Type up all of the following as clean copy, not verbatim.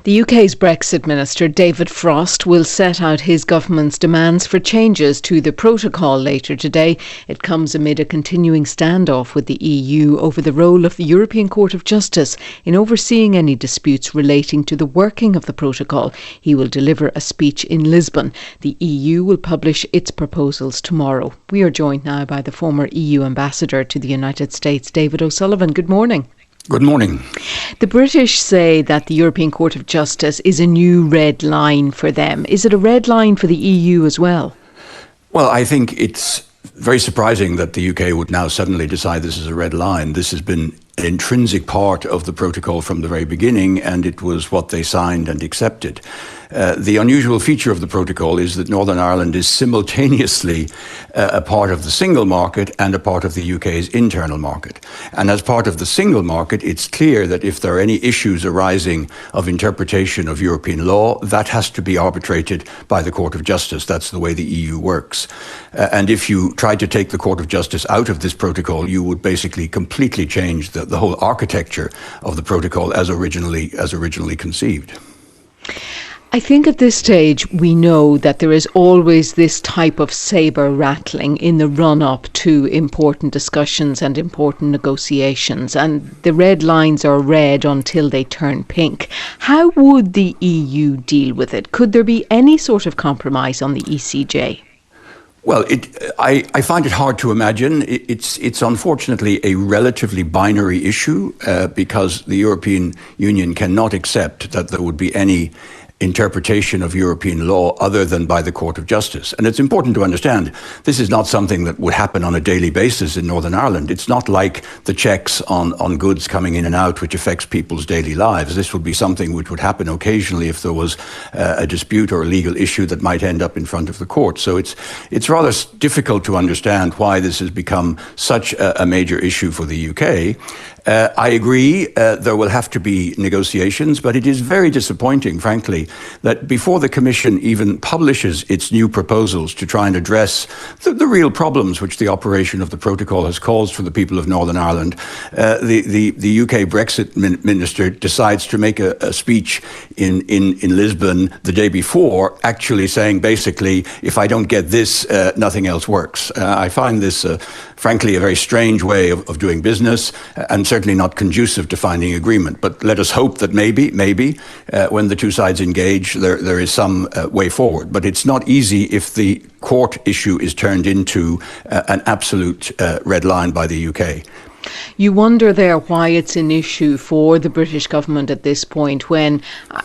The UK's Brexit Minister, David Frost, will set out his government's demands for changes to the protocol later today. It comes amid a continuing standoff with the EU over the role of the European Court of Justice in overseeing any disputes relating to the working of the protocol. He will deliver a speech in Lisbon. The EU will publish its proposals tomorrow. We are joined now by the former EU ambassador to the United States, David O'Sullivan. Good morning. Good morning. The British say that the European Court of Justice is a new red line for them. Is it a red line for the EU as well? Well, I think it's very surprising that the UK would now suddenly decide this is a red line. This has been an intrinsic part of the protocol from the very beginning, and it was what they signed and accepted. The unusual feature of the protocol is that Northern Ireland is simultaneously a part of the single market and a part of the UK's internal market. And as part of the single market, it's clear that if there are any issues arising of interpretation of European law, that has to be arbitrated by the Court of Justice. That's the way the EU works. And if you try to take the Court of Justice out of this protocol, you would basically completely change the whole architecture of the protocol as originally conceived. I think at this stage we know that there is always this type of sabre rattling in the run-up to important discussions and important negotiations, and the red lines are red until they turn pink. How would the EU deal with it? Could there be any sort of compromise on the ECJ? Well, I find it hard to imagine. It's unfortunately a relatively binary issue because the European Union cannot accept that there would be any interpretation of European law other than by the Court of Justice. And it's important to understand this is not something that would happen on a daily basis in Northern Ireland. It's not like the checks on goods coming in and out, which affects people's daily lives. This would be something which would happen occasionally if there was a dispute or a legal issue that might end up in front of the court. So it's rather difficult to understand why this has become such a major issue for the UK. I agree there will have to be negotiations, but it is very disappointing, frankly, that before the Commission even publishes its new proposals to try and address the real problems which the operation of the protocol has caused for the people of Northern Ireland, the UK Brexit minister decides to make a speech in Lisbon the day before, actually saying basically, if I don't get this, nothing else works. I find this, frankly, a very strange way of doing business, and certainly not conducive to finding agreement. But let us hope that maybe, when the two sides engage, there is some way forward. But it's not easy if the court issue is turned into an absolute red line by the UK. You wonder there why it's an issue for the British government at this point, when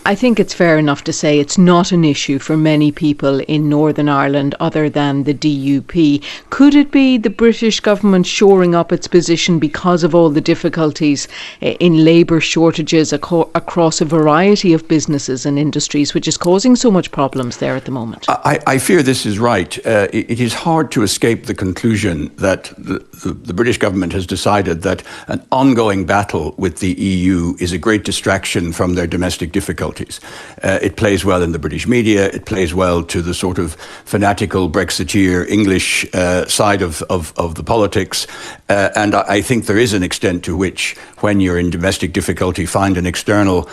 I think it's fair enough to say it's not an issue for many people in Northern Ireland other than the DUP. Could it be the British government shoring up its position because of all the difficulties in labour shortages across a variety of businesses and industries, which is causing so much problems there at the moment? I fear this is right. It is hard to escape the conclusion that the British government has decided that an ongoing battle with the EU is a great distraction from their domestic difficulties. It plays well in the British media, it plays well to the sort of fanatical Brexiteer English side of the politics, and I think there is an extent to which, when you're in domestic difficulty, find an external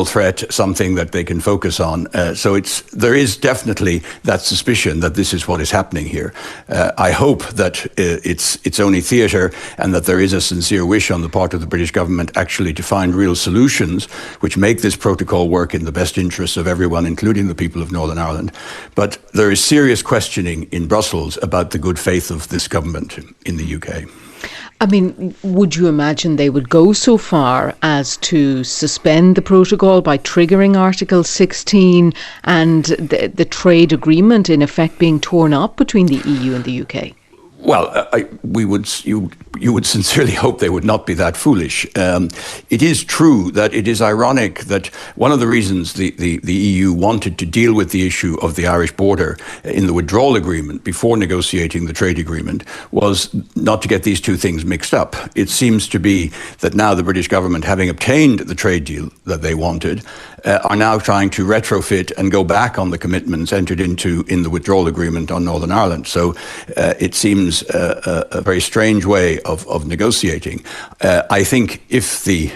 threat, something that they can focus on. So there is definitely that suspicion that this is what is happening here. I hope that it's only theatre, and that there is a sincere wish on the part of the British government actually to find real solutions which make this protocol work in the best interests of everyone, including the people of Northern Ireland. But there is serious questioning in Brussels about the good faith of this government in the UK. I mean, would you imagine they would go so far as to suspend the protocol by triggering Article 16 and the trade agreement in effect being torn up between the EU and the UK? Well, you would sincerely hope they would not be that foolish. It is true that it is ironic that one of the reasons the EU wanted to deal with the issue of the Irish border in the withdrawal agreement before negotiating the trade agreement was not to get these two things mixed up. It seems to be that now the British government, having obtained the trade deal that they wanted, are now trying to retrofit and go back on the commitments entered into in the withdrawal agreement on Northern Ireland. So it seems a very strange way of negotiating. I think if the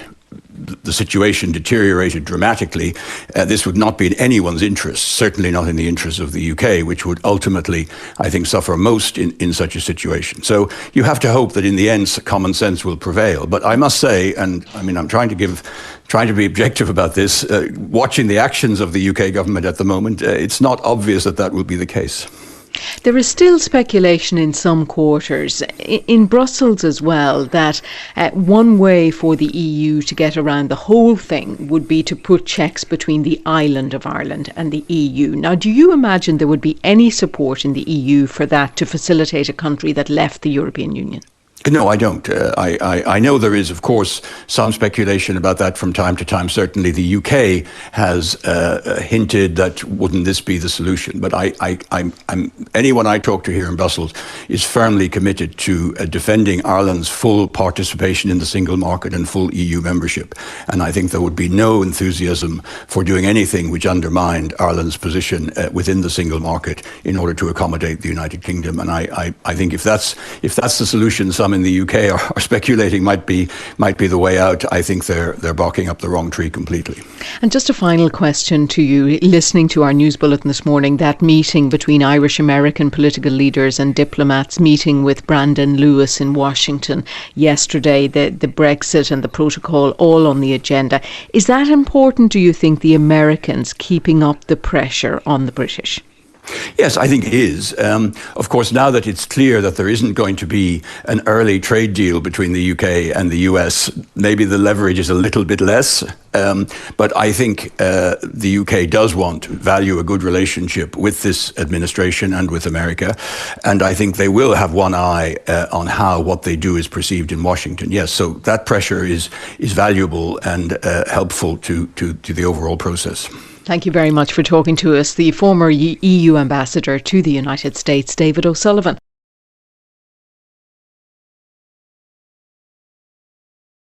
the situation deteriorated dramatically, this would not be in anyone's interest, certainly not in the interest of the UK, which would ultimately, I think, suffer most in such a situation. So you have to hope that in the end, common sense will prevail. But I must say, and I mean, I'm trying to be objective about this, watching the actions of the UK government at the moment, it's not obvious that that will be the case. There is still speculation in some quarters, in Brussels as well, that one way for the EU to get around the whole thing would be to put checks between the island of Ireland and the EU. Now, do you imagine there would be any support in the EU for that to facilitate a country that left the European Union? No, I don't. I know there is, of course, some speculation about that from time to time. Certainly the UK has hinted that wouldn't this be the solution. But anyone I talk to here in Brussels is firmly committed to defending Ireland's full participation in the single market and full EU membership. And I think there would be no enthusiasm for doing anything which undermined Ireland's position within the single market in order to accommodate the United Kingdom. And I think if that's the solution, some in the UK are speculating might be the way out. I think they're barking up the wrong tree completely. And just a final question to you, listening to our news bulletin this morning, that meeting between Irish American political leaders and diplomats meeting with Brandon Lewis in Washington yesterday, the Brexit and the protocol all on the agenda. Is that important, do you think, the Americans keeping up the pressure on the British? Yes, I think it is. Of course, now that it's clear that there isn't going to be an early trade deal between the UK and the US, maybe the leverage is a little bit less. But I think the UK does value a good relationship with this administration and with America. And I think they will have one eye on how what they do is perceived in Washington. Yes, so that pressure is valuable and helpful to the overall process. Thank you very much for talking to us. The former EU ambassador to the United States, David O'Sullivan.